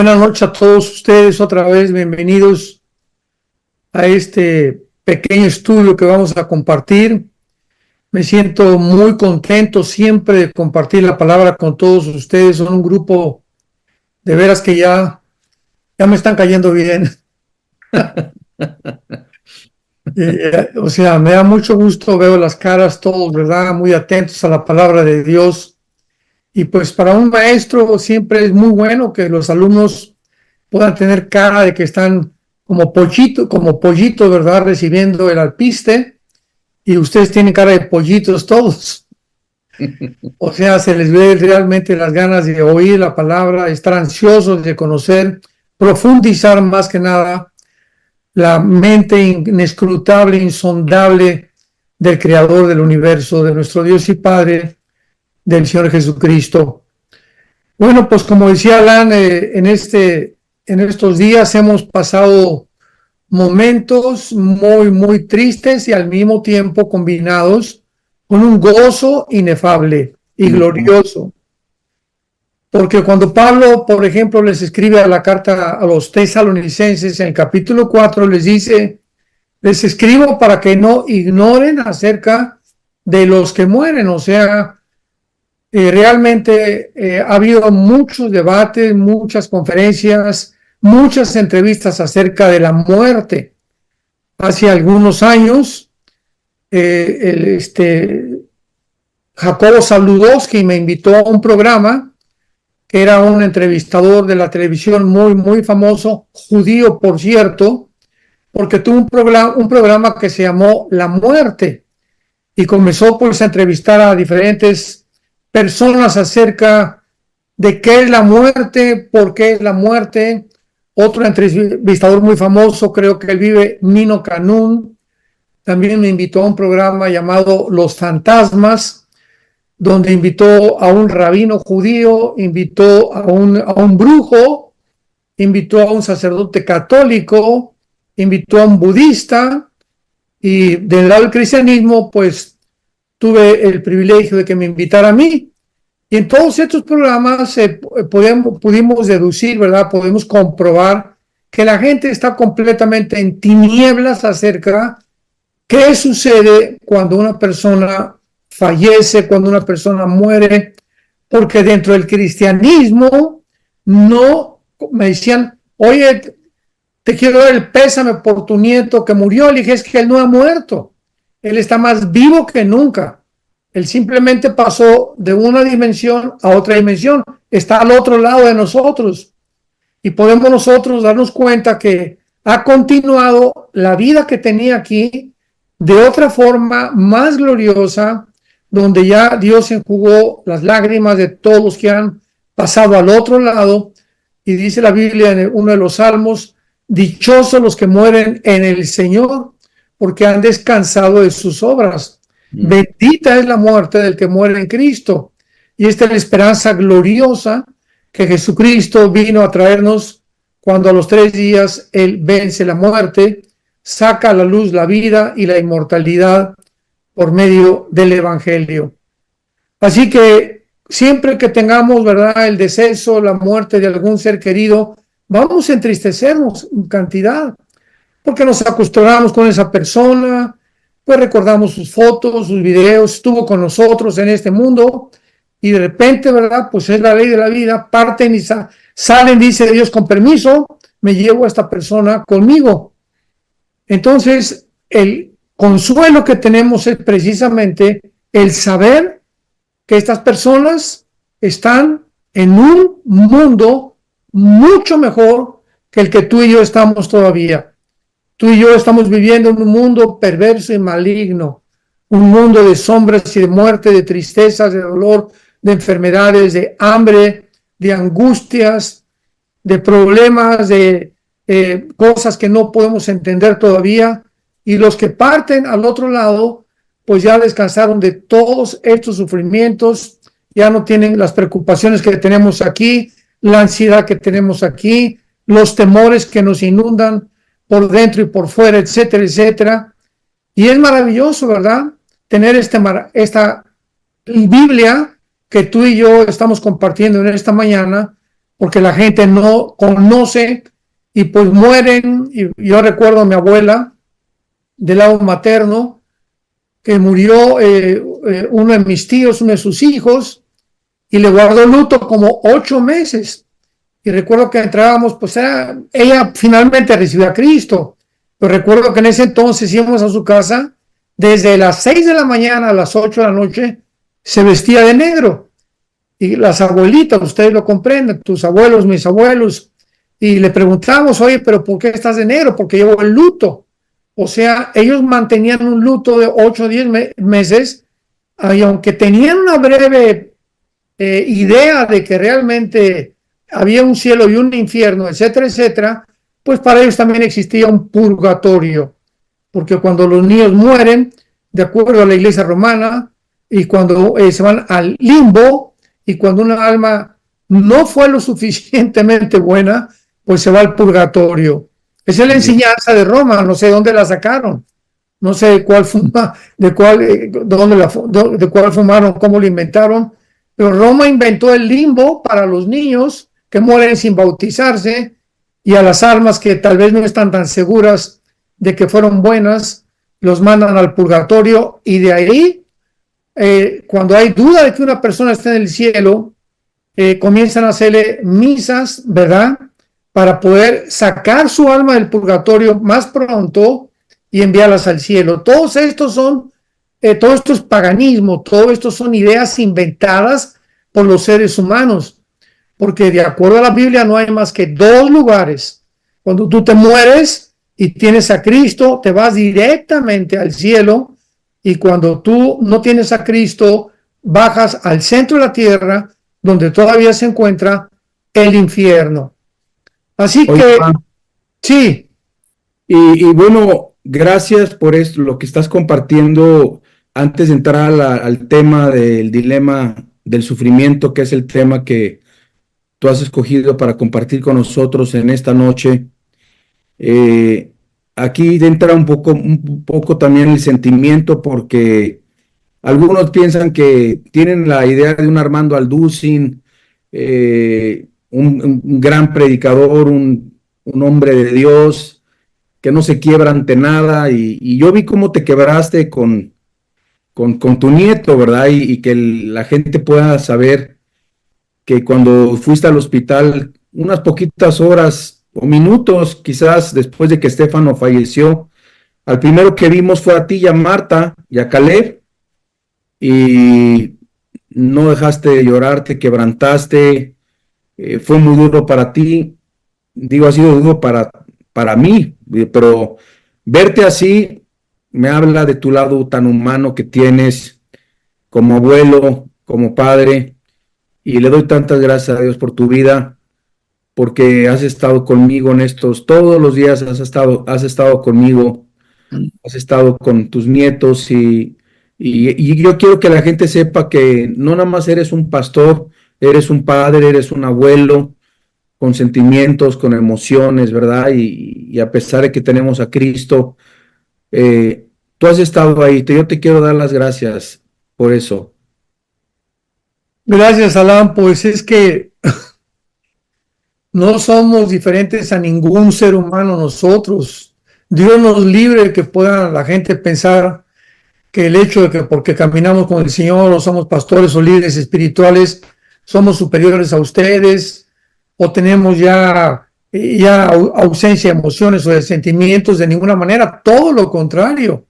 Buenas noches a todos ustedes otra vez, bienvenidos a este pequeño estudio que vamos a compartir. Me siento muy contento siempre de compartir la palabra con todos ustedes. Son un grupo de veras que ya me están cayendo bien. O sea, me da mucho gusto, veo las caras todos, ¿verdad? Muy atentos a la palabra de Dios. Y pues para un maestro siempre es muy bueno que los alumnos puedan tener cara de que están como pollito, ¿verdad? Recibiendo el alpiste, y ustedes tienen cara de pollitos todos. O sea, se les ve realmente las ganas de oír la palabra, estar ansiosos de conocer, profundizar más que nada la mente inescrutable, insondable del Creador del universo, de nuestro Dios y Padre, del Señor Jesucristo. Bueno, pues como decía Alan, en estos días hemos pasado momentos muy tristes y al mismo tiempo combinados con un gozo inefable y glorioso. Porque cuando Pablo, por ejemplo, les escribe a la carta a los tesalonicenses en el capítulo 4, les dice: les escribo para que no ignoren acerca de los que mueren. O sea, realmente ha habido muchos debates, muchas conferencias, muchas entrevistas acerca de la muerte. Hace algunos años, Jacobo Zabludovsky me invitó a un programa, que era un entrevistador de la televisión muy famoso, judío por cierto, porque tuvo un programa que se llamó La Muerte, y comenzó pues a entrevistar a diferentes personas acerca de qué es la muerte, por qué es la muerte. Otro entrevistador muy famoso, creo que él vive, Nino Canún, también me invitó a un programa llamado Los Fantasmas, donde invitó a un rabino judío, invitó a un brujo, invitó a un sacerdote católico, invitó a un budista, y del lado del cristianismo, pues tuve el privilegio de que me invitara a mí. Y en todos estos programas pudimos deducir, ¿verdad? Podemos comprobar que la gente está completamente en tinieblas acerca de qué sucede cuando una persona fallece, cuando una persona muere, porque dentro del cristianismo no me decían: oye, te quiero dar el pésame por tu nieto que murió. Le dije: es que él no ha muerto, él está más vivo que nunca. Él simplemente pasó de una dimensión a otra dimensión, está al otro lado de nosotros, y podemos nosotros darnos cuenta que ha continuado la vida que tenía aquí de otra forma más gloriosa, donde ya Dios enjugó las lágrimas de todos los que han pasado al otro lado. Y dice la Biblia en uno de los salmos: dichosos los que mueren en el Señor, porque han descansado de sus obras. Bendita es la muerte del que muere en Cristo. Y esta es la esperanza gloriosa que Jesucristo vino a traernos, cuando a los 3 días Él vence la muerte, saca a la luz la vida y la inmortalidad por medio del Evangelio. Así que siempre que tengamos, ¿verdad?, el deceso, la muerte de algún ser querido, vamos a entristecernos en cantidad, porque nos acostumbramos con esa persona, pues recordamos sus fotos, sus videos, estuvo con nosotros en este mundo, y de repente, ¿verdad?, pues es la ley de la vida, parten y salen, dice Dios: con permiso, me llevo a esta persona conmigo. Entonces, el consuelo que tenemos es precisamente el saber que estas personas están en un mundo mucho mejor que el que tú y yo estamos todavía. Tú y yo estamos viviendo en un mundo perverso y maligno, un mundo de sombras y de muerte, de tristezas, de dolor, de enfermedades, de hambre, de angustias, de problemas, de cosas que no podemos entender todavía. Y los que parten al otro lado, pues ya descansaron de todos estos sufrimientos, ya no tienen las preocupaciones que tenemos aquí, la ansiedad que tenemos aquí, los temores que nos inundan por dentro y por fuera, etcétera, etcétera. Y es maravilloso, ¿verdad?, tener esta Biblia que tú y yo estamos compartiendo en esta mañana, porque la gente no conoce y pues mueren. Y yo recuerdo a mi abuela del lado materno, que murió uno de mis tíos, uno de sus hijos, y le guardó luto como 8 meses. Y recuerdo que entrábamos, pues ella finalmente recibió a Cristo, pero recuerdo que en ese entonces íbamos a su casa, desde las 6 de la mañana a las 8 de la noche, se vestía de negro. Y las abuelitas, ustedes lo comprenden, tus abuelos, mis abuelos, y le preguntamos, oye, pero ¿por qué estás de negro? Porque llevo el luto. O sea, ellos mantenían un luto de 8 o 10 meses, y aunque tenían una breve idea de que realmente había un cielo y un infierno, etcétera, etcétera, pues para ellos también existía un purgatorio, porque cuando los niños mueren, de acuerdo a la iglesia romana, y cuando se van al limbo, y cuando una alma no fue lo suficientemente buena, pues se va al purgatorio. Esa es la enseñanza de Roma, no sé dónde la sacaron, no sé de cuál de cuál fumaron, cómo lo inventaron, pero Roma inventó el limbo para los niños que mueren sin bautizarse, y a las almas que tal vez no están tan seguras de que fueron buenas, los mandan al purgatorio, y de ahí, cuando hay duda de que una persona está en el cielo, comienzan a hacerle misas, ¿verdad?, para poder sacar su alma del purgatorio más pronto y enviarlas al cielo. Todo esto es paganismo, todo esto son ideas inventadas por los seres humanos, porque de acuerdo a la Biblia no hay más que 2 lugares. Cuando tú te mueres y tienes a Cristo, te vas directamente al cielo, y cuando tú no tienes a Cristo, bajas al centro de la tierra, donde todavía se encuentra el infierno. Así Oye, que, Juan, sí, y bueno, gracias por esto, lo que estás compartiendo antes de entrar al tema del dilema del sufrimiento, que es el tema que tú has escogido para compartir con nosotros en esta noche. Eh, Aquí entra un poco también el sentimiento, porque algunos piensan que tienen la idea de un Armando Alducin, un gran predicador, un hombre de Dios que no se quiebra ante nada, y yo vi cómo te quebraste con tu nieto, ¿verdad? Y que la gente pueda saber que cuando fuiste al hospital, unas poquitas horas o minutos quizás después de que Estefano falleció, al primero que vimos fue a ti y a Marta y a Caleb, y no dejaste de llorar, te quebrantaste. Fue muy duro para ti, digo, ha sido duro para mí, pero verte así me habla de tu lado tan humano que tienes como abuelo, como padre, y le doy tantas gracias a Dios por tu vida, porque has estado conmigo en todos los días has estado conmigo, has estado con tus nietos, y yo quiero que la gente sepa que no nada más eres un pastor, eres un padre, eres un abuelo, con sentimientos, con emociones, ¿verdad? Y a pesar de que tenemos a Cristo, tú has estado ahí. Yo te quiero dar las gracias por eso. gracias, Alan. Pues es que no somos diferentes a ningún ser humano nosotros. Dios nos libre de que pueda la gente pensar que el hecho de que porque caminamos con el Señor o somos pastores o líderes espirituales, somos superiores a ustedes, o tenemos ya ausencia de emociones o de sentimientos, de ninguna manera. Todo lo contrario.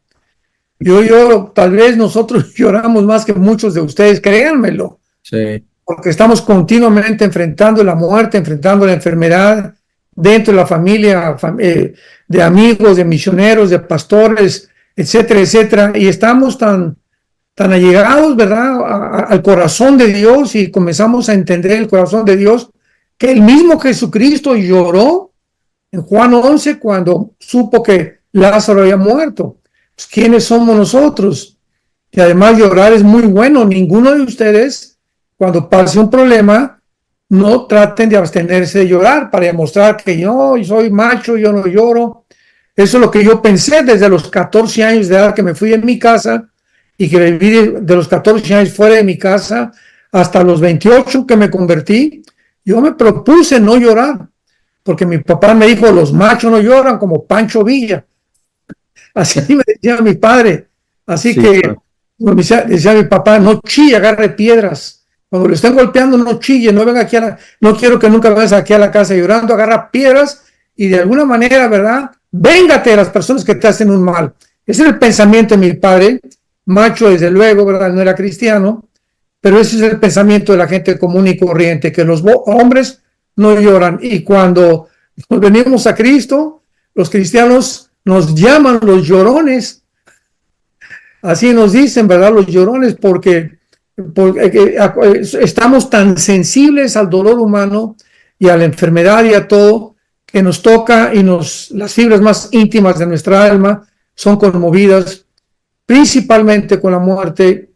Tal vez nosotros lloramos más que muchos de ustedes, créanmelo, Sí, porque estamos continuamente enfrentando la muerte, enfrentando la enfermedad dentro de la familia, de amigos, de misioneros, de pastores, etcétera, etcétera, y estamos tan allegados, ¿verdad?, al corazón de Dios, y comenzamos a entender el corazón de Dios, que el mismo Jesucristo lloró en Juan 11 cuando supo que Lázaro había muerto. Pues, ¿quiénes somos nosotros? Y además llorar es muy bueno. Ninguno de ustedes, cuando pase un problema, no traten de abstenerse de llorar para demostrar que yo soy macho, yo no lloro. Eso es lo que yo pensé desde los 14 años de edad que me fui de mi casa, y que viví de los 14 años fuera de mi casa hasta los 28 que me convertí. Yo me propuse no llorar, porque mi papá me dijo, los machos no lloran, como Pancho Villa. Así me decía mi padre. Así Sí, que claro. decía mi papá, no chille, agarre piedras. Cuando le estén golpeando, no chille, no venga aquí no quiero que nunca vengas aquí a la casa llorando, agarra piedras y de alguna manera, ¿verdad? Véngate de las personas que te hacen un mal. Ese era el pensamiento de mi padre, macho desde luego, ¿verdad? No era cristiano, pero ese es el pensamiento de la gente común y corriente, que los hombres no lloran. Y cuando nos venimos a Cristo, los cristianos nos llaman los llorones. Así nos dicen, ¿verdad? Los llorones, porque estamos tan sensibles al dolor humano y a la enfermedad y a todo, que nos toca y las fibras más íntimas de nuestra alma son conmovidas, principalmente con la muerte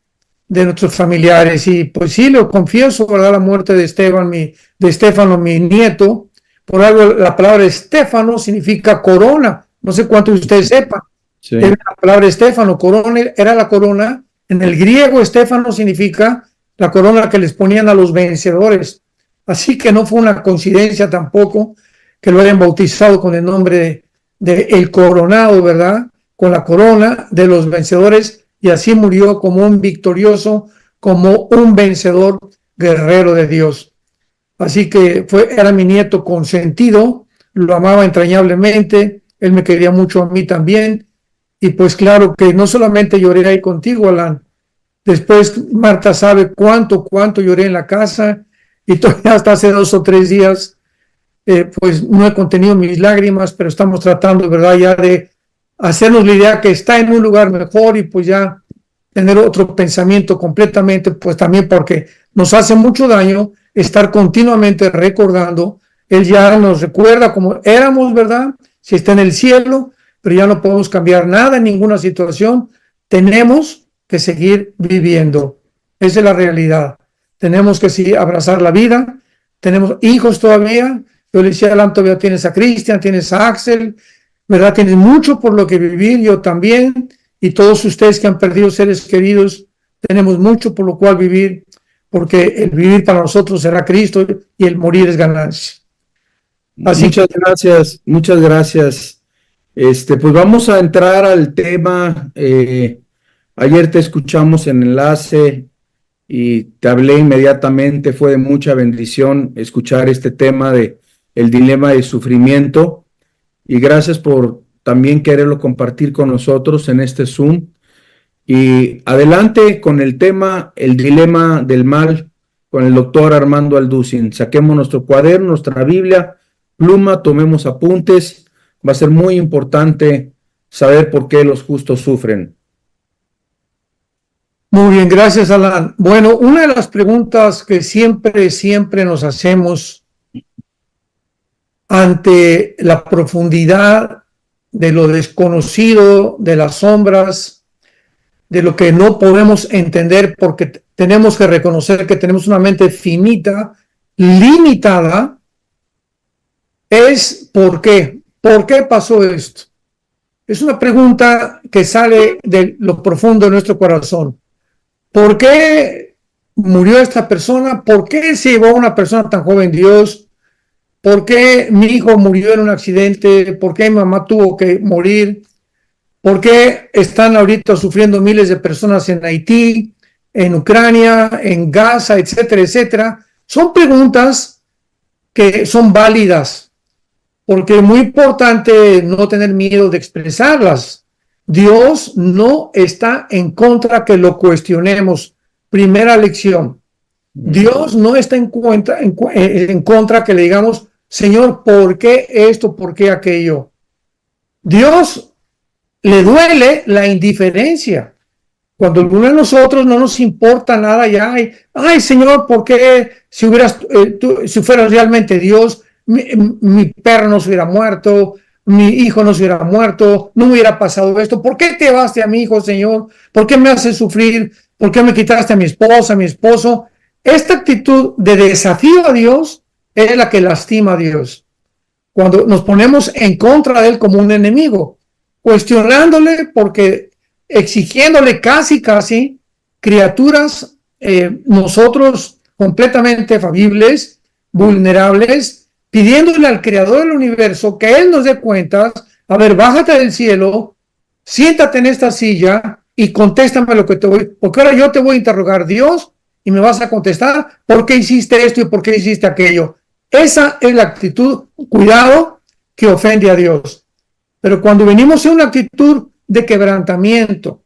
de nuestros familiares. Y pues sí, lo confieso, ¿verdad? La muerte de Estéfano, mi nieto. Por algo la palabra Estéfano significa corona. No sé cuántos de ustedes sepan. Sí. La palabra Estéfano, corona, era la corona. En el griego, Estéfano significa la corona que les ponían a los vencedores. Así que no fue una coincidencia tampoco que lo hayan bautizado con el nombre de el coronado, ¿verdad? Con la corona de los vencedores, y así murió como un victorioso, como un vencedor guerrero de Dios. Así que era mi nieto consentido, lo amaba entrañablemente, él me quería mucho a mí también, y pues claro que no solamente lloré ahí contigo, Alan, después Marta sabe cuánto lloré en la casa, y todavía hasta hace 2 o 3 días, pues no he contenido mis lágrimas, pero estamos tratando, ¿verdad?, ya de hacernos la idea que está en un lugar mejor y pues ya tener otro pensamiento completamente, pues también porque nos hace mucho daño estar continuamente recordando. Él ya nos recuerda como éramos, ¿verdad? Si está en el cielo, pero ya no podemos cambiar nada en ninguna situación. Tenemos que seguir viviendo. Esa es la realidad. Tenemos que sí abrazar la vida. Tenemos hijos todavía. Yo le decía, Alan, todavía tienes a Cristian, tienes a Axel, ¿verdad? Tienes mucho por lo que vivir, yo también, y todos ustedes que han perdido seres queridos, tenemos mucho por lo cual vivir, porque el vivir para nosotros será Cristo y el morir es ganancia. Así Muchas gracias, muchas gracias. Pues vamos a entrar al tema. Ayer te escuchamos en enlace y te hablé inmediatamente. Fue de mucha bendición escuchar este tema de el dilema de sufrimiento. Y gracias por también quererlo compartir con nosotros en este Zoom. Y adelante con el tema, el dilema del mal, con el doctor Armando Alducin. Saquemos nuestro cuaderno, nuestra Biblia, pluma, tomemos apuntes. Va a ser muy importante saber por qué los justos sufren. muy bien, gracias, Alan. Bueno, una de las preguntas que siempre nos hacemos ante la profundidad de lo desconocido, de las sombras, de lo que no podemos entender, porque tenemos que reconocer que tenemos una mente finita, limitada, es ¿por qué? ¿Por qué pasó esto? Es una pregunta que sale de lo profundo de nuestro corazón. ¿Por qué murió esta persona? ¿Por qué se llevó a una persona tan joven Dios? ¿Por qué mi hijo murió en un accidente? ¿Por qué mi mamá tuvo que morir? ¿Por qué están ahorita sufriendo miles de personas en Haití, en Ucrania, en Gaza, etcétera, etcétera? Son preguntas que son válidas, porque es muy importante no tener miedo de expresarlas. Dios no está en contra que lo cuestionemos. Primera lección. Dios no está en contra que le digamos, Señor, ¿por qué esto? ¿Por qué aquello? Dios le duele la indiferencia. Cuando alguno de nosotros no nos importa nada ya, ay Señor, ¿por qué si fueras realmente Dios, mi perro no se hubiera muerto, mi hijo no se hubiera muerto, no hubiera pasado esto? ¿Por qué te llevaste a mi hijo, Señor? ¿Por qué me haces sufrir? ¿Por qué me quitaste a mi esposa, a mi esposo? Esta actitud de desafío a Dios es la que lastima a Dios. Cuando nos ponemos en contra de Él como un enemigo, cuestionándole porque exigiéndole casi criaturas, nosotros completamente fabibles, vulnerables, pidiéndole al Creador del universo que Él nos dé cuentas. A ver, bájate del cielo, siéntate en esta silla y contéstame lo que te voy, porque ahora yo te voy a interrogar, Dios, y me vas a contestar por qué hiciste esto y por qué hiciste aquello. Esa es la actitud, cuidado, que ofende a Dios. Pero cuando venimos en una actitud de quebrantamiento,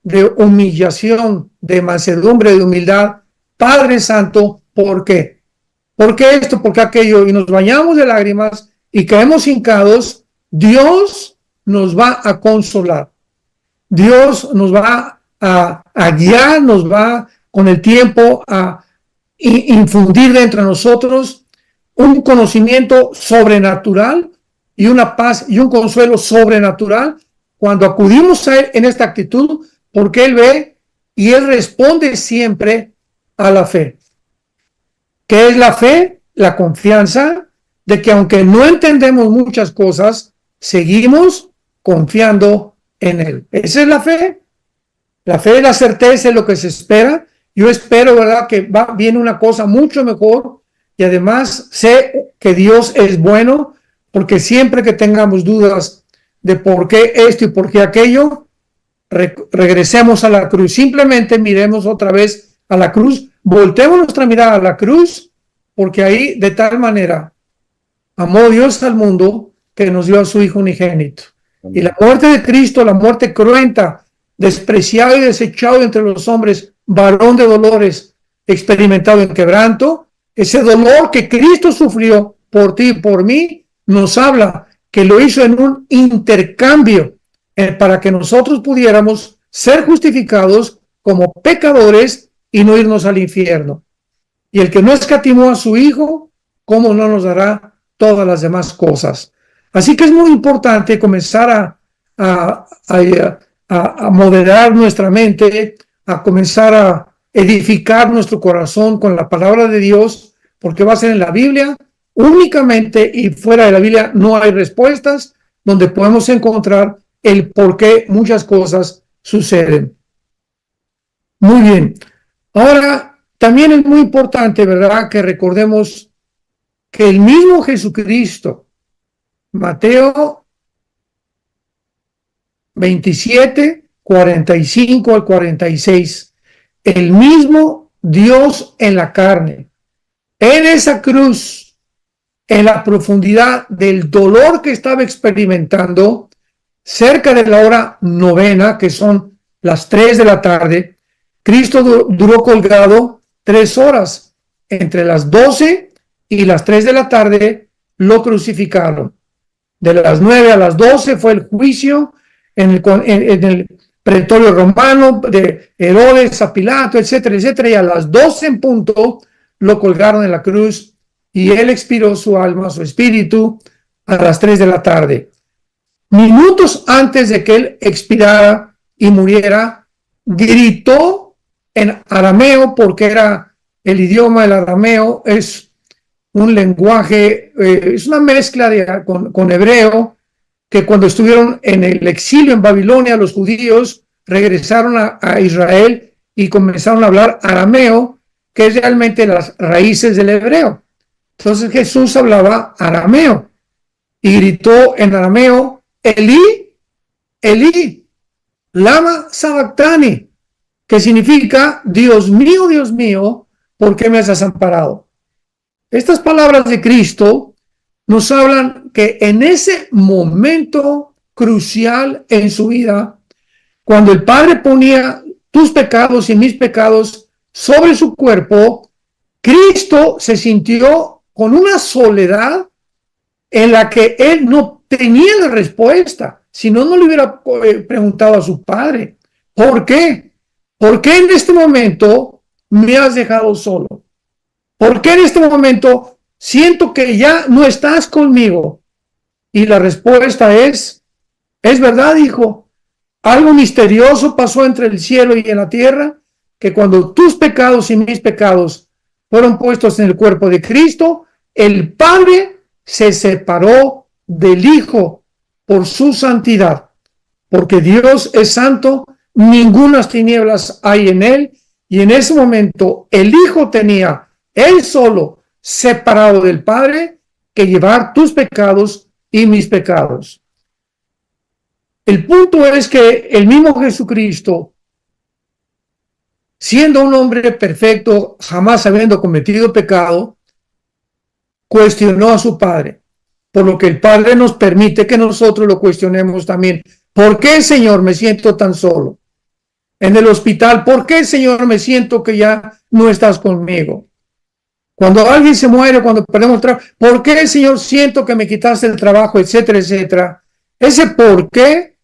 de humillación, de mansedumbre, de humildad, Padre Santo, ¿por qué? ¿Por qué esto? ¿Por qué aquello? Y nos bañamos de lágrimas y caemos hincados. Dios nos va a consolar. Dios nos va a guiar, nos va con el tiempo a infundir dentro de nosotros un conocimiento sobrenatural y una paz y un consuelo sobrenatural cuando acudimos a Él en esta actitud, porque Él ve y Él responde siempre a la fe. ¿Qué es la fe? La confianza de que aunque no entendemos muchas cosas, seguimos confiando en Él. Esa es la fe. La fe es la certeza de lo que se espera. Yo espero, ¿verdad?, que viene una cosa mucho mejor, y además sé que Dios es bueno, porque siempre que tengamos dudas de por qué esto y por qué aquello, regresemos a la cruz. Simplemente miremos otra vez a la cruz, volteemos nuestra mirada a la cruz, porque ahí de tal manera amó Dios al mundo que nos dio a su Hijo unigénito. Y la muerte de Cristo, la muerte cruenta, despreciado y desechado entre los hombres, varón de dolores, experimentado en quebranto, ese dolor que Cristo sufrió por ti y por mí, nos habla que lo hizo en un intercambio para que nosotros pudiéramos ser justificados como pecadores y no irnos al infierno. Y el que no escatimó a su Hijo, ¿cómo no nos dará todas las demás cosas? Así que es muy importante comenzar a moderar nuestra mente, a comenzar a edificar nuestro corazón con la palabra de Dios, porque va a ser en la Biblia únicamente, y fuera de la Biblia no hay respuestas donde podemos encontrar el por qué muchas cosas suceden. Muy bien. Ahora, también es muy importante, ¿verdad?, que recordemos que el mismo Jesucristo, Mateo 27, 45 al 46, el mismo Dios en la carne, en esa cruz, en la profundidad del dolor que estaba experimentando, cerca de la hora novena, que son las 3 de la tarde, Cristo duró colgado 3 horas. Entre las 12 y las 3 de la tarde lo crucificaron. De las 9 a las 12 fue el juicio en el pretorio romano de Herodes a Pilato, etcétera, etcétera, y a las 12 en punto lo colgaron en la cruz y él expiró su alma, su espíritu, a las 3 de la tarde. Minutos antes de que él expirara y muriera, gritó en arameo, porque era el idioma del arameo, es un lenguaje, es una mezcla con hebreo, que cuando estuvieron en el exilio en Babilonia, los judíos regresaron a Israel y comenzaron a hablar arameo, que es realmente las raíces del hebreo. Entonces Jesús hablaba arameo y gritó en arameo: Elí, Elí, lama sabactani, que significa: Dios mío, ¿por qué me has desamparado? Estas palabras de Cristo nos hablan que en ese momento crucial en su vida, cuando el Padre ponía tus pecados y mis pecados sobre su cuerpo, Cristo se sintió con una soledad en la que él no tenía la respuesta. Si no, no le hubiera preguntado a su Padre: ¿por qué? ¿Por qué en este momento me has dejado solo? ¿Por qué en este momento siento que ya no estás conmigo? Y la respuesta es verdad, hijo. Algo misterioso pasó entre el cielo y en la tierra, que cuando tus pecados y mis pecados fueron puestos en el cuerpo de Cristo, el Padre se separó del Hijo por su santidad. Porque Dios es santo, ningunas tinieblas hay en él, y en ese momento el Hijo tenía él solo separado del Padre que llevar tus pecados y mis pecados. El punto es que el mismo Jesucristo, siendo un hombre perfecto, jamás habiendo cometido pecado, cuestionó a su Padre, por lo que el Padre nos permite que nosotros lo cuestionemos también. ¿Por qué, Señor, me siento tan solo? En el hospital, ¿por qué, Señor, me siento que ya no estás conmigo? Cuando alguien se muere, cuando perdemos el trabajo, ¿por qué, Señor, siento que me quitaste el trabajo, etcétera, etcétera? Ese por qué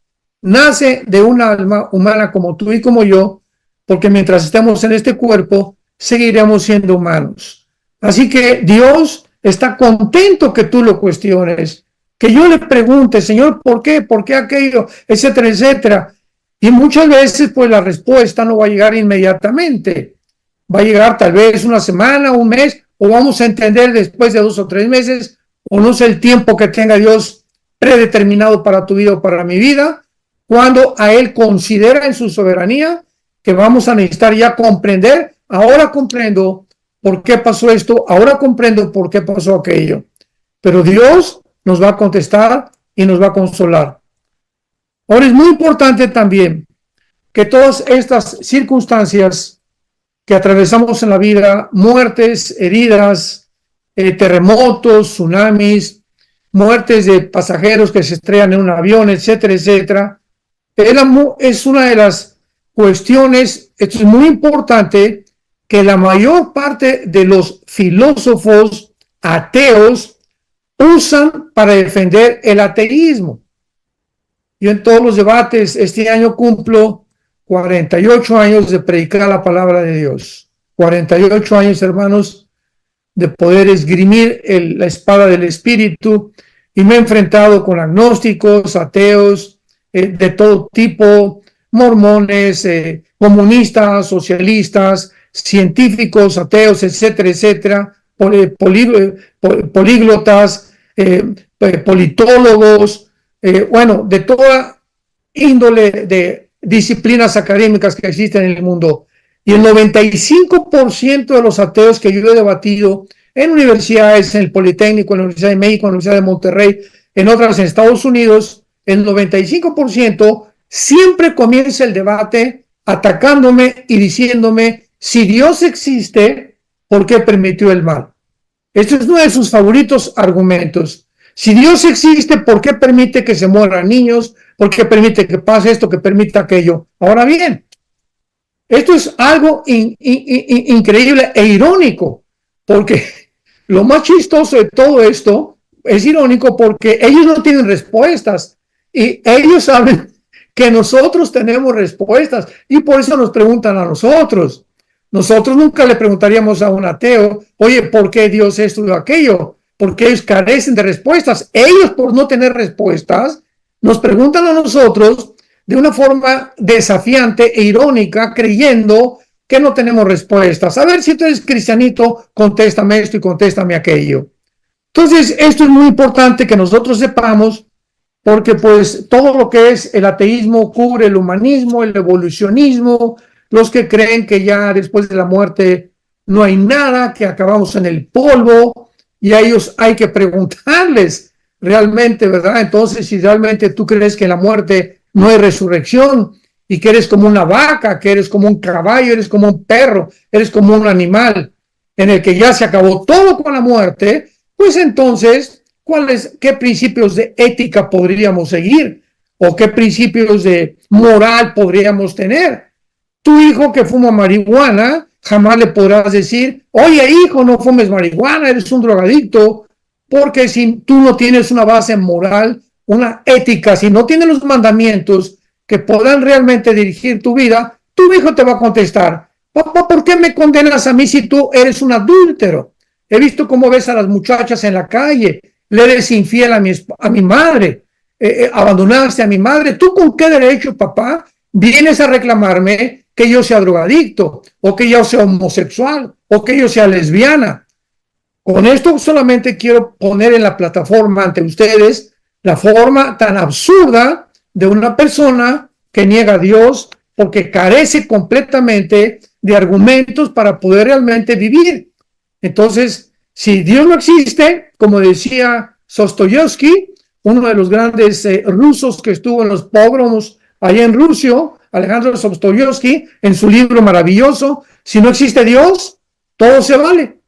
nace de una alma humana como tú y como yo, porque mientras estemos en este cuerpo, seguiremos siendo humanos. Así que Dios está contento que tú lo cuestiones, que yo le pregunte, Señor, ¿por qué? ¿Por qué aquello? Etcétera, etcétera. Y muchas veces, pues la respuesta no va a llegar inmediatamente. Va a llegar tal vez una semana, un mes, o vamos a entender después de 2 o 3 meses, o no sé el tiempo que tenga Dios predeterminado para tu vida o para mi vida, cuando a Él considera en su soberanía que vamos a necesitar ya comprender. Ahora comprendo por qué pasó esto, ahora comprendo por qué pasó aquello. Pero Dios nos va a contestar y nos va a consolar. Ahora es muy importante también que todas estas circunstancias que atravesamos en la vida, muertes, heridas, terremotos, tsunamis, muertes de pasajeros que se estrellan en un avión, etcétera, etcétera, es una de las cuestiones. Esto es muy importante, que la mayor parte de los filósofos ateos usan para defender el ateísmo. Yo en todos los debates, este año cumplo 48 años de predicar la palabra de Dios. 48 años, hermanos, de poder esgrimir la espada del Espíritu, y me he enfrentado con agnósticos, ateos, de todo tipo, mormones, comunistas, socialistas, científicos, ateos, etcétera, etcétera, políglotas, politólogos, bueno, de toda índole de disciplinas académicas que existen en el mundo. Y el 95% de los ateos que yo he debatido en universidades, en el Politécnico, en la Universidad de México, en la Universidad de Monterrey, en otras en Estados Unidos, el 95% siempre comienza el debate atacándome y diciéndome: si Dios existe, ¿por qué permitió el mal? Este es uno de sus favoritos argumentos. Si Dios existe, ¿por qué permite que se mueran niños? ¿Por qué permite que pase esto, que permite aquello? Ahora bien, esto es algo increíble e irónico, porque lo más chistoso de todo esto es irónico porque ellos no tienen respuestas y ellos saben que nosotros tenemos respuestas, y por eso nos preguntan a nosotros. Nosotros nunca le preguntaríamos a un ateo: oye, ¿por qué Dios esto o aquello? Porque ellos carecen de respuestas. Ellos, por no tener respuestas, nos preguntan a nosotros de una forma desafiante e irónica, creyendo que no tenemos respuestas. A ver, si tú eres cristianito, contéstame esto y contéstame aquello. Entonces, esto es muy importante que nosotros sepamos, porque pues todo lo que es el ateísmo cubre el humanismo, el evolucionismo, los que creen que ya después de la muerte no hay nada, que acabamos en el polvo, y a ellos hay que preguntarles realmente, ¿verdad? Entonces, si realmente tú crees que en la muerte no hay resurrección, y que eres como una vaca, que eres como un caballo, eres como un perro, eres como un animal en el que ya se acabó todo con la muerte, pues entonces, ¿qué principios de ética podríamos seguir? ¿O qué principios de moral podríamos tener? Tu hijo que fuma marihuana, jamás le podrás decir: oye, hijo, no fumes marihuana, eres un drogadicto, porque si tú no tienes una base moral, una ética, si no tienes los mandamientos que puedan realmente dirigir tu vida, tu hijo te va a contestar: papá, ¿por qué me condenas a mí si tú eres un adúltero? He visto cómo ves a las muchachas en la calle, le eres infiel a mi madre, abandonaste a mi madre. ¿Tú con qué derecho, papá, vienes a reclamarme que yo sea drogadicto, o que yo sea homosexual, o que yo sea lesbiana? Con esto solamente quiero poner en la plataforma ante ustedes la forma tan absurda de una persona que niega a Dios, porque carece completamente de argumentos para poder realmente vivir. Entonces, Si Dios no existe, como decía Dostoyevsky, uno de los grandes rusos que estuvo en los pogromos allá en Rusia, Alejandro Dostoyevsky, en su libro maravilloso, si no existe Dios, todo se vale.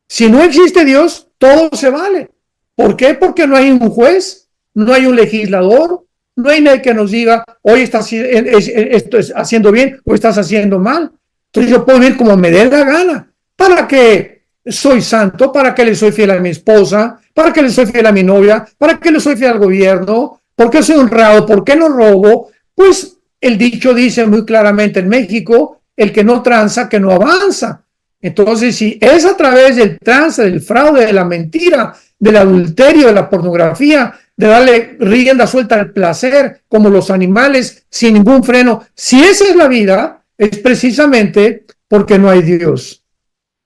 Si no existe Dios, todo se vale. ¿Por qué? Porque no hay un juez, no hay un legislador, no hay nadie que nos diga, hoy estás esto es haciendo bien o estás haciendo mal. Entonces yo puedo vivir como me dé la gana. ¿Para qué soy santo? ¿Para qué le soy fiel a mi esposa? ¿Para qué le soy fiel a mi novia? ¿Para qué le soy fiel al gobierno? ¿Por qué soy honrado? ¿Por qué no robo? Pues el dicho dice muy claramente en México, el que no tranza, que no avanza. Entonces, si es a través del trance, del fraude, de la mentira, del adulterio, de la pornografía, de darle rienda suelta al placer, como los animales, sin ningún freno, si esa es la vida, es precisamente porque no hay Dios.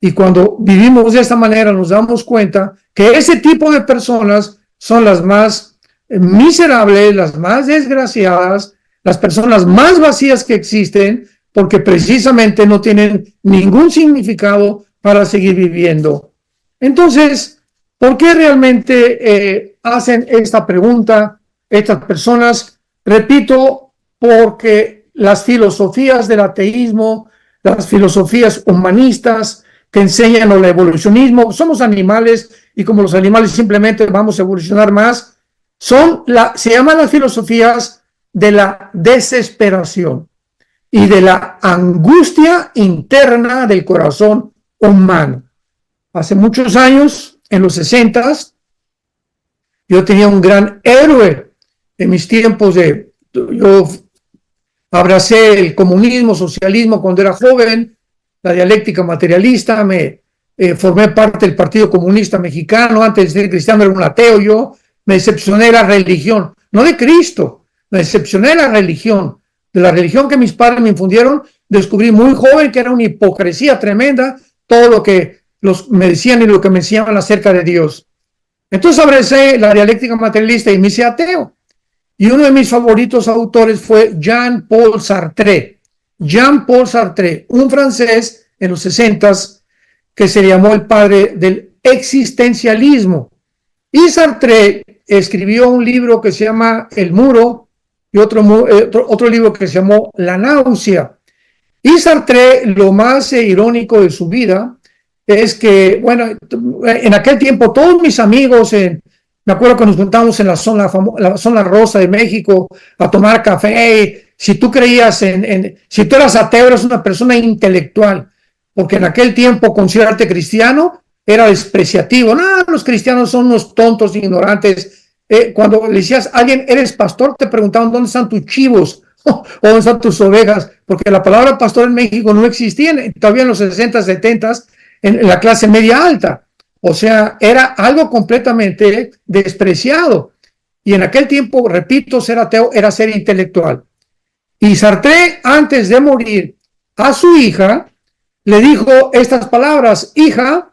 Y cuando vivimos de esta manera, nos damos cuenta que ese tipo de personas son las más miserables, las más desgraciadas, las personas más vacías que existen, porque precisamente no tienen ningún significado para seguir viviendo. Entonces, ¿por qué realmente hacen esta pregunta estas personas? Repito, porque las filosofías del ateísmo, las filosofías humanistas que enseñan el evolucionismo, somos animales y como los animales simplemente vamos a evolucionar más, se llaman las filosofías de la desesperación y de la angustia interna del corazón humano. Hace muchos años, en los 60s, yo tenía un gran héroe en mis tiempos yo abracé el comunismo, socialismo cuando era joven, la dialéctica materialista, me formé parte del Partido Comunista Mexicano, antes de ser cristiano era un ateo yo, me decepcioné de la religión, no de Cristo, me decepcioné de la religión que mis padres me infundieron, descubrí muy joven que era una hipocresía tremenda todo lo que me decían y lo que me enseñaban acerca de Dios. Entonces abracé la dialéctica materialista y me hice ateo. Y uno de mis favoritos autores fue Jean-Paul Sartre. Jean-Paul Sartre, un francés en los 60s que se llamó el padre del existencialismo. Y Sartre escribió un libro que se llama El Muro y otro libro que se llamó La Náusea. Y Sartre, lo más irónico de su vida es que, bueno, en aquel tiempo todos mis amigos, me acuerdo que nos juntamos en la zona rosa de México a tomar café. Si tú creías si tú eras ateo, eras una persona intelectual, porque en aquel tiempo considerarte cristiano era despreciativo. No, los cristianos son unos tontos, ignorantes. Cuando le decías a alguien, eres pastor, te preguntaban dónde están tus chivos o dónde están tus ovejas, porque la palabra pastor en México no existía todavía en los 60, 70 en la clase media alta. O sea, era algo completamente despreciado. Y en aquel tiempo, repito, ser ateo era ser intelectual. Y Sartre, antes de morir, a su hija le dijo estas palabras: hija,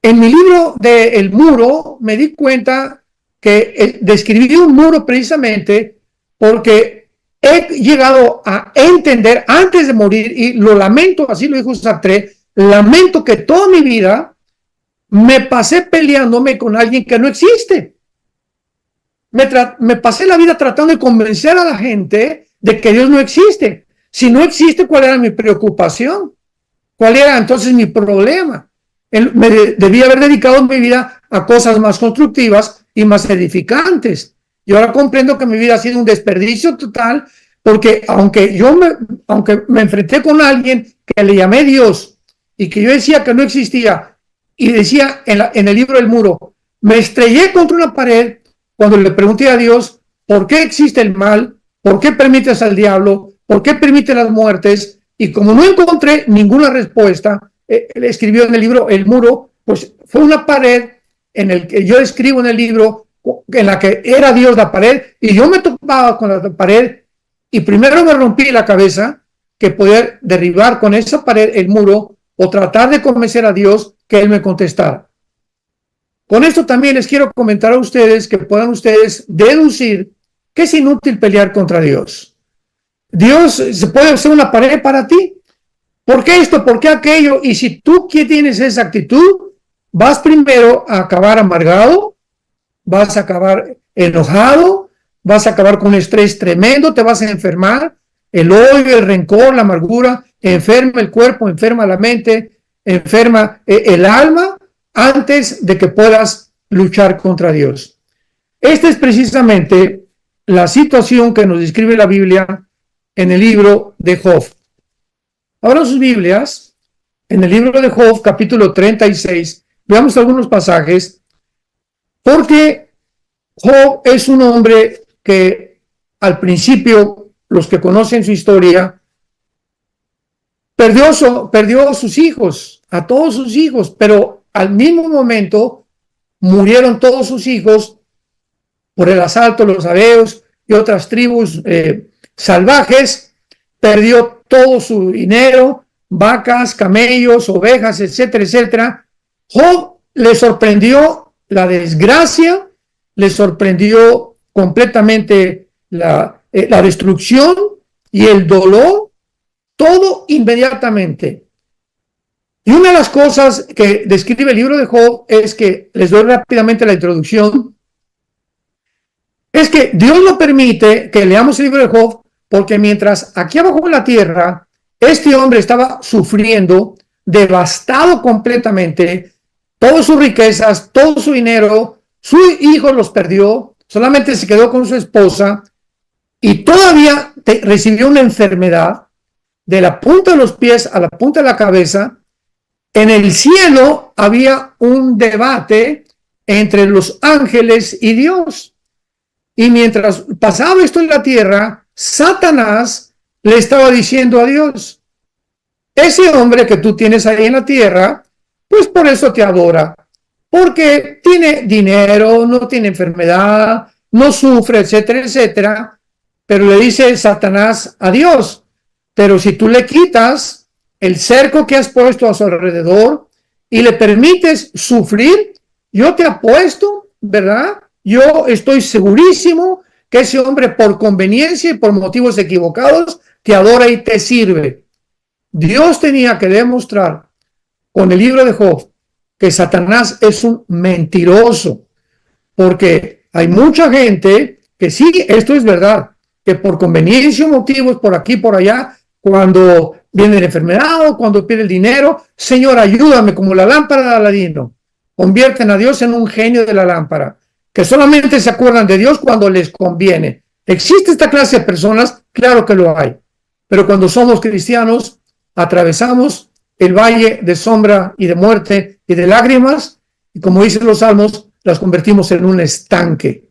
en mi libro de El Muro me di cuenta que describí un muro precisamente porque he llegado a entender antes de morir, y lo lamento, así lo dijo Sartre, lamento que toda mi vida me pasé peleándome con alguien que no existe. Me pasé la vida tratando de convencer a la gente de que Dios no existe. Si no existe, ¿cuál era mi preocupación? ¿Cuál era entonces mi problema? Debía haber dedicado mi vida a cosas más constructivas y más edificantes. Y ahora comprendo que mi vida ha sido un desperdicio total, porque aunque me enfrenté con alguien que le llamé Dios y que yo decía que no existía, y decía en el libro El Muro, me estrellé contra una pared cuando le pregunté a Dios, ¿por qué existe el mal? ¿Por qué permites al diablo? ¿Por qué permite las muertes? Y como no encontré ninguna respuesta, él escribió en el libro El Muro, pues fue una pared en el que yo escribo en el libro, en la que era Dios la pared, y yo me topaba con la pared, y primero me rompí la cabeza que poder derribar con esa pared el muro o tratar de convencer a Dios que Él me contestara. Con esto también les quiero comentar a ustedes que puedan ustedes deducir que es inútil pelear contra Dios. Dios se puede hacer una pared para ti, ¿por qué esto? ¿Por qué aquello? Y si tú tienes esa actitud, vas primero a acabar amargado, vas a acabar enojado, vas a acabar con un estrés tremendo, te vas a enfermar, el odio, el rencor, la amargura, enferma el cuerpo, enferma la mente, enferma el alma, antes de que puedas luchar contra Dios. Esta es precisamente la situación que nos describe la Biblia en el libro de Job. Ahora sus Biblias, en el libro de Job, capítulo 36, veamos algunos pasajes, porque Job es un hombre que al principio, los que conocen su historia, perdió a sus hijos, a todos sus hijos, pero al mismo momento murieron todos sus hijos por el asalto de los sabeos y otras tribus salvajes. Perdió todo su dinero, vacas, camellos, ovejas, etcétera, etcétera. Job le sorprendió la desgracia, le sorprendió completamente la destrucción y el dolor, todo inmediatamente. Y una de las cosas que describe el libro de Job es que, les doy rápidamente la introducción, es que Dios lo permite que leamos el libro de Job, porque mientras aquí abajo en la tierra, este hombre estaba sufriendo, devastado completamente, todas sus riquezas, todo su dinero, sus hijos los perdió, solamente se quedó con su esposa y todavía recibió una enfermedad de la punta de los pies a la punta de la cabeza. En el cielo había un debate entre los ángeles y Dios. Y mientras pasaba esto en la tierra, Satanás le estaba diciendo a Dios: ese hombre que tú tienes ahí en la tierra, pues por eso te adora, porque tiene dinero, no tiene enfermedad, no sufre, etcétera, etcétera. Pero le dice Satanás a Dios: pero si tú le quitas el cerco que has puesto a su alrededor y le permites sufrir, yo te apuesto, ¿verdad? Yo estoy segurísimo que ese hombre, por conveniencia y por motivos equivocados, te adora y te sirve. Dios tenía que demostrar con el libro de Job que Satanás es un mentiroso, porque hay mucha gente que sí, esto es verdad, que por conveniencia o motivos, por aquí, por allá, cuando viene la enfermedad o cuando pide el dinero, Señor, ayúdame, como la lámpara de Aladino, convierten a Dios en un genio de la lámpara, que solamente se acuerdan de Dios cuando les conviene. ¿Existe esta clase de personas? Claro que lo hay. Pero cuando somos cristianos, atravesamos el valle de sombra y de muerte y de lágrimas, y como dicen los salmos, las convertimos en un estanque,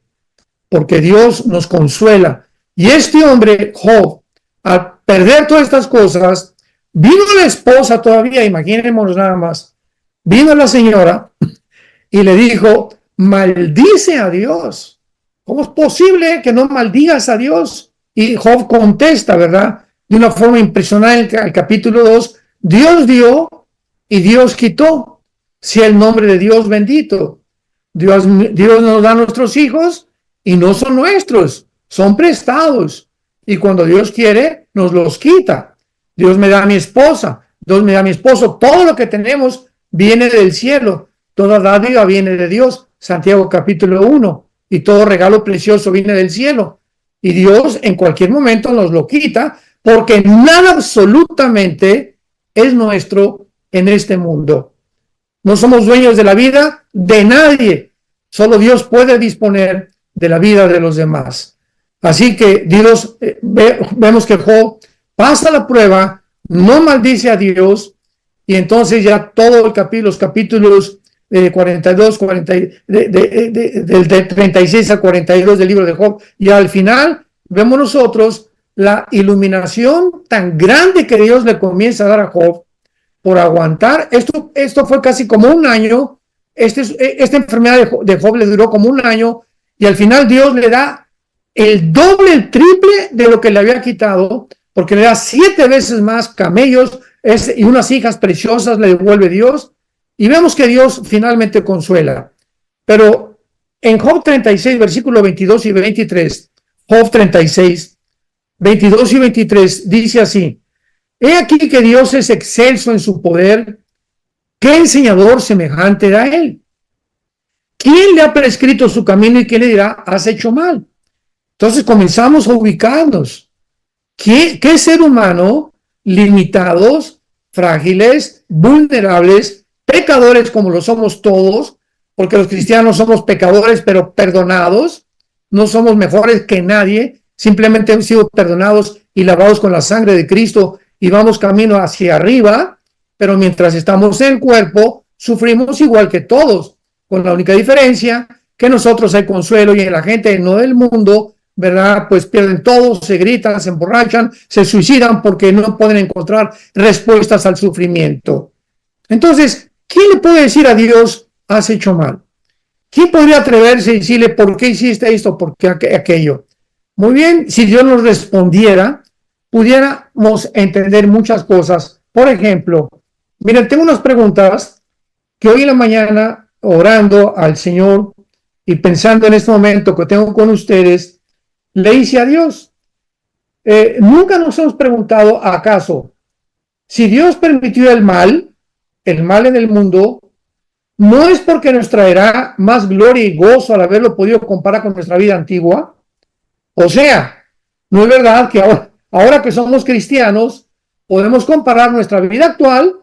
porque Dios nos consuela. Y este hombre, Job, al perder todas estas cosas, vino la esposa todavía, imaginémonos nada más, vino la señora y le dijo: maldice a Dios. ¿Cómo es posible que no maldigas a Dios? Y Job contesta, ¿verdad? De una forma impresionante al capítulo 2, Dios dio y Dios quitó. Sea el nombre de Dios bendito. Dios nos da nuestros hijos y no son nuestros, son prestados. Y cuando Dios quiere, nos los quita. Dios me da a mi esposa, Dios me da a mi esposo. Todo lo que tenemos viene del cielo. Toda dádiva viene de Dios. Santiago capítulo 1. Y todo regalo precioso viene del cielo. Y Dios en cualquier momento nos lo quita, porque nada absolutamente es nuestro en este mundo. No somos dueños de la vida de nadie. Solo Dios puede disponer de la vida de los demás. Así que Dios, vemos que Job pasa la prueba, no maldice a Dios, y entonces ya todo los capítulos 42, del 36 al 42 del libro de Job, y al final vemos nosotros la iluminación tan grande que Dios le comienza a dar a Job por aguantar. Esto fue casi como un año. Esta enfermedad de Job le duró como un año, y al final Dios le da el doble, el triple de lo que le había quitado, porque le da 7 veces más camellos y unas hijas preciosas le devuelve Dios, y vemos que Dios finalmente consuela. Pero en Job 36, versículos 22 y 23, Job 36, 22 y 23, dice así: He aquí que Dios es excelso en su poder. ¿Qué enseñador semejante a él? ¿Quién le ha prescrito su camino y quién le dirá, has hecho mal? Entonces comenzamos a ubicarnos. ¿Qué ser humano? Limitados, frágiles, vulnerables, pecadores como lo somos todos, porque los cristianos somos pecadores pero perdonados, no somos mejores que nadie, simplemente hemos sido perdonados y lavados con la sangre de Cristo y vamos camino hacia arriba, pero mientras estamos en el cuerpo, sufrimos igual que todos, con la única diferencia que nosotros hay consuelo y en la gente no del mundo, ¿verdad? Pues pierden todo, se gritan, se emborrachan, se suicidan porque no pueden encontrar respuestas al sufrimiento. Entonces, ¿quién le puede decir a Dios, has hecho mal? ¿Quién podría atreverse y decirle, ¿por qué hiciste esto? ¿Por qué aquello? Muy bien, si Dios nos respondiera, pudiéramos entender muchas cosas. Por ejemplo, miren, tengo unas preguntas que hoy en la mañana, orando al Señor y pensando en este momento que tengo con ustedes, le hice a Dios. Nunca nos hemos preguntado, ¿acaso, si Dios permitió el mal en el mundo, no es porque nos traerá más gloria y gozo al haberlo podido comparar con nuestra vida antigua? O sea, no es verdad que ahora que somos cristianos, podemos comparar nuestra vida actual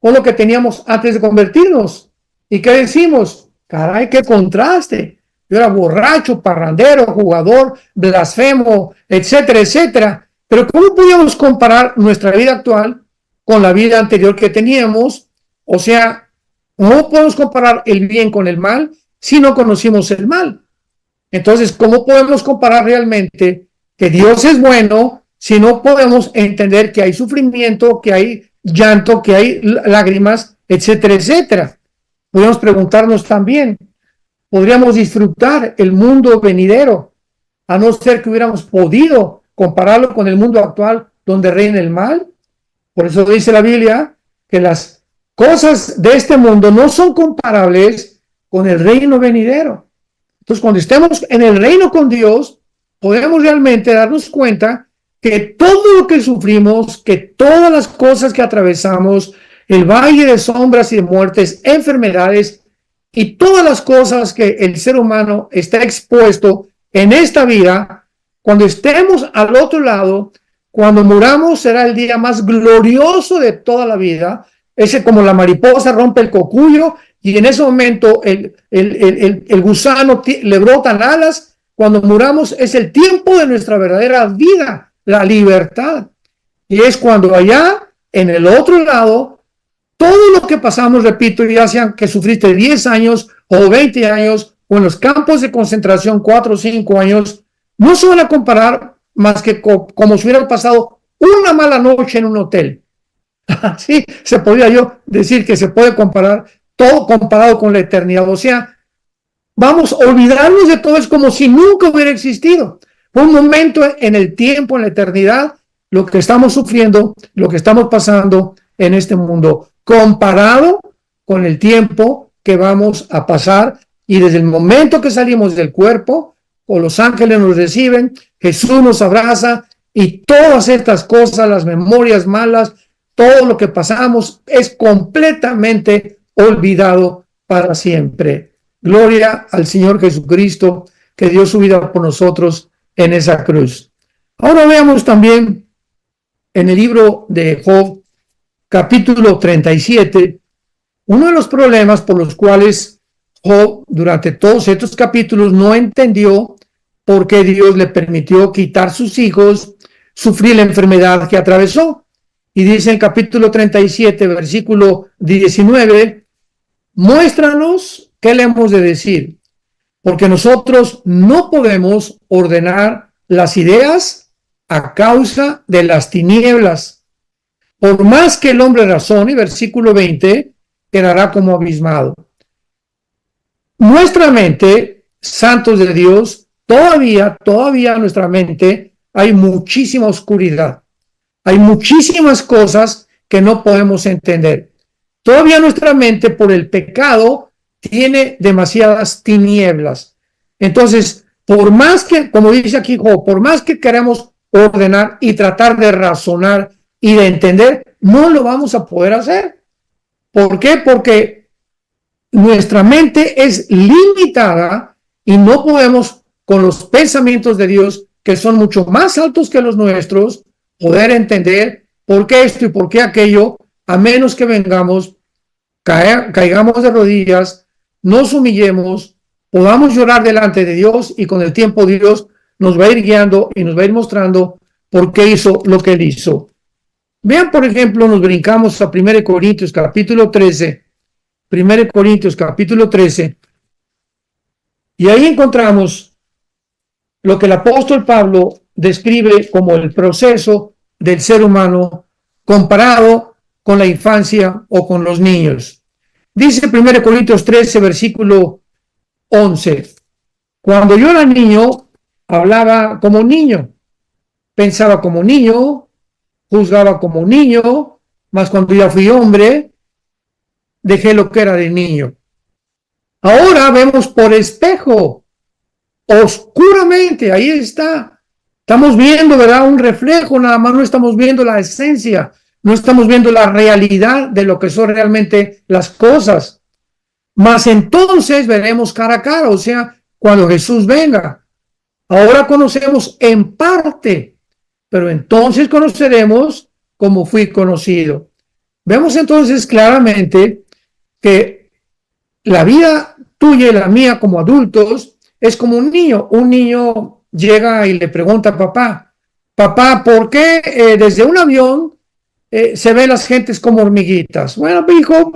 con lo que teníamos antes de convertirnos. ¿Y qué decimos? Caray, qué contraste. Yo era borracho, parrandero, jugador, blasfemo, etcétera, etcétera. Pero ¿cómo podíamos comparar nuestra vida actual con la vida anterior que teníamos? O sea, no podemos comparar el bien con el mal si no conocimos el mal. Entonces, ¿cómo podemos comparar realmente que Dios es bueno si no podemos entender que hay sufrimiento, que hay llanto, que hay lágrimas, etcétera, etcétera? Podríamos preguntarnos también, ¿podríamos disfrutar el mundo venidero a no ser que hubiéramos podido compararlo con el mundo actual donde reina el mal? Por eso dice la Biblia que las cosas de este mundo no son comparables con el reino venidero. Entonces, cuando estemos en el reino con Dios, podemos realmente darnos cuenta que todo lo que sufrimos, que todas las cosas que atravesamos, el valle de sombras y de muertes, enfermedades y todas las cosas que el ser humano está expuesto en esta vida, cuando estemos al otro lado, cuando muramos, será el día más glorioso de toda la vida. Ese como la mariposa rompe el cocuyo y en ese momento el gusano le brotan alas. Cuando muramos es el tiempo de nuestra verdadera vida, la libertad. Y es cuando allá, en el otro lado, todo lo que pasamos, repito, ya sean que sufriste 10 años o 20 años o en los campos de concentración 4 o 5 años, no se van a comparar más que como si hubieran pasado una mala noche en un hotel. Así se podría yo decir que se puede comparar todo comparado con la eternidad. O sea, vamos a olvidarnos de todo, es como si nunca hubiera existido. Fue un momento en el tiempo, en la eternidad, lo que estamos sufriendo, lo que estamos pasando en este mundo, comparado con el tiempo que vamos a pasar. Y desde el momento que salimos del cuerpo, o los ángeles nos reciben, Jesús nos abraza y todas estas cosas, las memorias malas, todo lo que pasamos es completamente olvidado para siempre. Gloria al Señor Jesucristo, que dio su vida por nosotros en esa cruz. Ahora veamos también en el libro de Job, capítulo 37, uno de los problemas por los cuales Job durante todos estos capítulos no entendió por qué Dios le permitió quitar sus hijos, sufrir la enfermedad que atravesó. Y dice en capítulo 37, versículo 19, muéstranos qué le hemos de decir, porque nosotros no podemos ordenar las ideas a causa de las tinieblas. Por más que el hombre razone, versículo 20, quedará como abismado. Nuestra mente, santos de Dios, todavía en nuestra mente hay muchísima oscuridad. Hay muchísimas cosas que no podemos entender. Todavía nuestra mente, por el pecado, tiene demasiadas tinieblas. Entonces, por más que, como dice aquí Job, por más que queramos ordenar y tratar de razonar y de entender, no lo vamos a poder hacer. ¿Por qué? Porque nuestra mente es limitada y no podemos, con los pensamientos de Dios, que son mucho más altos que los nuestros, poder entender por qué esto y por qué aquello, a menos que vengamos, caigamos de rodillas, nos humillemos, podamos llorar delante de Dios, y con el tiempo Dios nos va a ir guiando y nos va a ir mostrando por qué hizo lo que Él hizo. Vean, por ejemplo, nos brincamos a 1 Corintios capítulo 13, 1 Corintios capítulo 13, y ahí encontramos lo que el apóstol Pablo describe como el proceso del ser humano comparado con la infancia o con los niños. Dice 1 Corintios 13, versículo 11, cuando yo era niño, hablaba como niño, pensaba como niño, juzgaba como niño, mas cuando ya fui hombre, dejé lo que era de niño. Ahora vemos por espejo, oscuramente, ahí está. Estamos viendo, ¿verdad? Un reflejo, nada más, no estamos viendo la esencia, no estamos viendo la realidad de lo que son realmente las cosas. Mas entonces veremos cara a cara, o sea, cuando Jesús venga. Ahora conocemos en parte, pero entonces conoceremos como fui conocido. Vemos entonces claramente que la vida tuya y la mía como adultos es como un niño. Un niño llega y le pregunta a papá, papá, ¿por qué desde un avión se ven las gentes como hormiguitas? Bueno, hijo,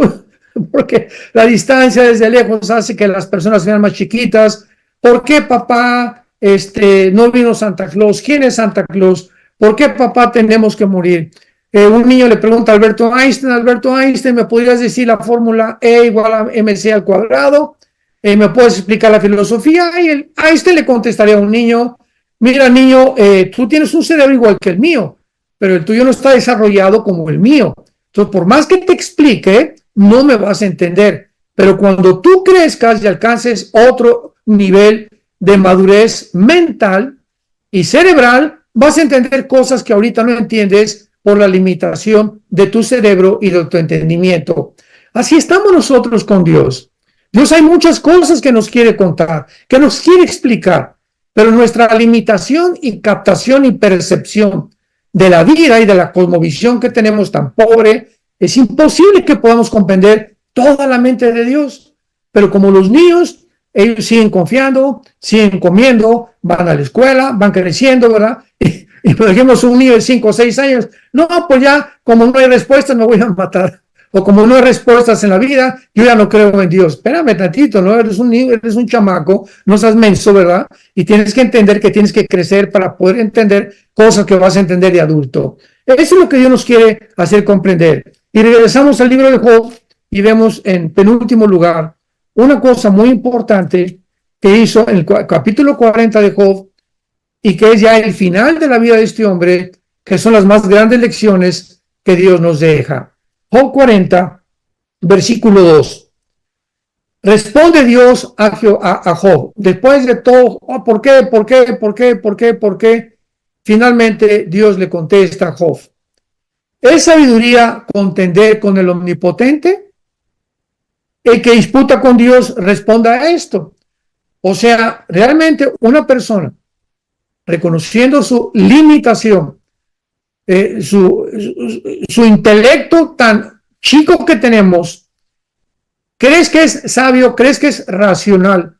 porque la distancia desde lejos hace que las personas sean más chiquitas. ¿Por qué, papá, no vino Santa Claus? ¿Quién es Santa Claus? ¿Por qué, papá, tenemos que morir? Un niño le pregunta a Alberto Einstein, ¿me podrías decir la fórmula E igual a mc al cuadrado? ¿Me puedes explicar la filosofía? Y Einstein le contestaría a un niño, mira, niño, tú tienes un cerebro igual que el mío, pero el tuyo no está desarrollado como el mío. Entonces, por más que te explique, no me vas a entender. Pero cuando tú crezcas y alcances otro nivel de madurez mental y cerebral, vas a entender cosas que ahorita no entiendes por la limitación de tu cerebro y de tu entendimiento. Así estamos nosotros con Dios. Dios hay muchas cosas que nos quiere contar, que nos quiere explicar, pero nuestra limitación y captación y percepción de la vida y de la cosmovisión que tenemos tan pobre, es imposible que podamos comprender toda la mente de Dios. Pero como los niños, ellos siguen confiando, siguen comiendo, van a la escuela, van creciendo, ¿verdad? Y por ejemplo, un niño de 5 o 6 años, no, pues ya, como no hay respuestas, me voy a matar. O como no hay respuestas en la vida, yo ya no creo en Dios. Espérame tantito, ¿no? Eres un niño, eres un chamaco, no seas menso, ¿verdad? Y tienes que entender que tienes que crecer para poder entender cosas que vas a entender de adulto. Eso es lo que Dios nos quiere hacer comprender. Y regresamos al libro de Job y vemos en penúltimo lugar una cosa muy importante que hizo en el capítulo 40 de Job, y que es ya el final de la vida de este hombre, que son las más grandes lecciones que Dios nos deja. Job 40, versículo 2. Responde Dios a Job, después de todo, ¿por qué? Finalmente Dios le contesta a Job. ¿Es sabiduría contender con el Omnipotente? El que disputa con Dios responda a esto. O sea, realmente una persona reconociendo su limitación, su intelecto tan chico que tenemos, ¿crees que es sabio, crees que es racional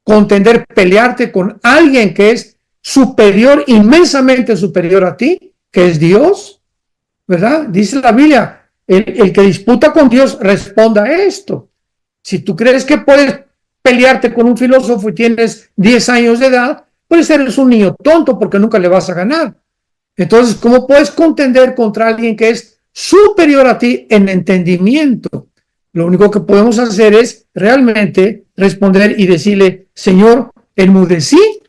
contender, pelearte con alguien que es superior, inmensamente superior a ti, que es Dios? ¿Verdad? Dice la Biblia, el que disputa con Dios responda a esto. Si tú crees que puedes pelearte con un filósofo y tienes 10 años de edad, pues eres un niño tonto porque nunca le vas a ganar. Entonces, ¿cómo puedes contender contra alguien que es superior a ti en entendimiento? Lo único que podemos hacer es realmente responder y decirle, Señor, enmudecí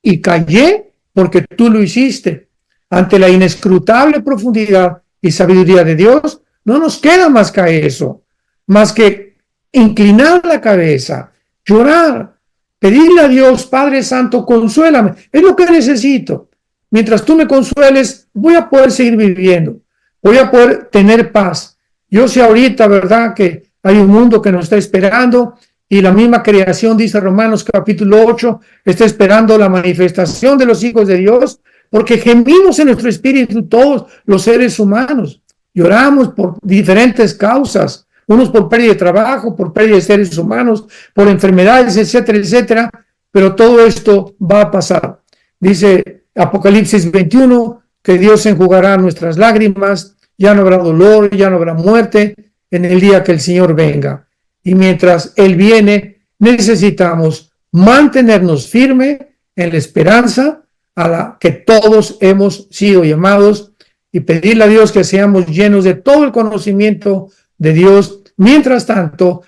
y callé porque tú lo hiciste. Ante la inescrutable profundidad y sabiduría de Dios, no nos queda más que eso, más que inclinar la cabeza, llorar, pedirle a Dios, Padre Santo, consuélame. Es lo que necesito. Mientras tú me consueles, voy a poder seguir viviendo. voy a poder tener paz. Yo sé ahorita, ¿verdad?, que hay un mundo que nos está esperando y la misma creación, dice Romanos capítulo 8, está esperando la manifestación de los hijos de Dios, porque gemimos en nuestro espíritu todos los seres humanos. Lloramos por diferentes causas, unos por pérdida de trabajo, por pérdida de seres humanos, por enfermedades, etcétera, etcétera, pero todo esto va a pasar. Dice Apocalipsis 21 que Dios enjugará nuestras lágrimas, ya no habrá dolor, ya no habrá muerte en el día que el Señor venga. Y mientras Él viene, necesitamos mantenernos firmes en la esperanza a la que todos hemos sido llamados y pedirle a Dios que seamos llenos de todo el conocimiento de Dios. Mientras tanto,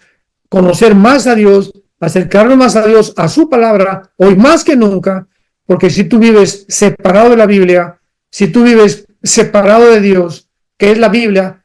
conocer más a Dios, acercarnos más a Dios, a su palabra, hoy más que nunca, porque si tú vives separado de la Biblia, si tú vives separado de Dios, que es la Biblia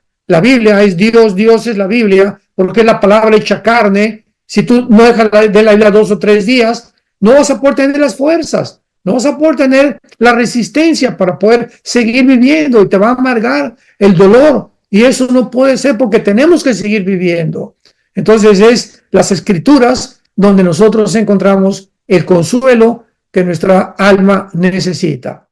es Dios, Dios es la Biblia, porque es la palabra hecha carne. Si tú no dejas de la Biblia 2 o 3 días, no vas a poder tener las fuerzas, no vas a poder tener la resistencia para poder seguir viviendo y te va a amargar el dolor. Y eso no puede ser porque tenemos que seguir viviendo. Entonces es las Escrituras donde nosotros encontramos el consuelo que nuestra alma necesita.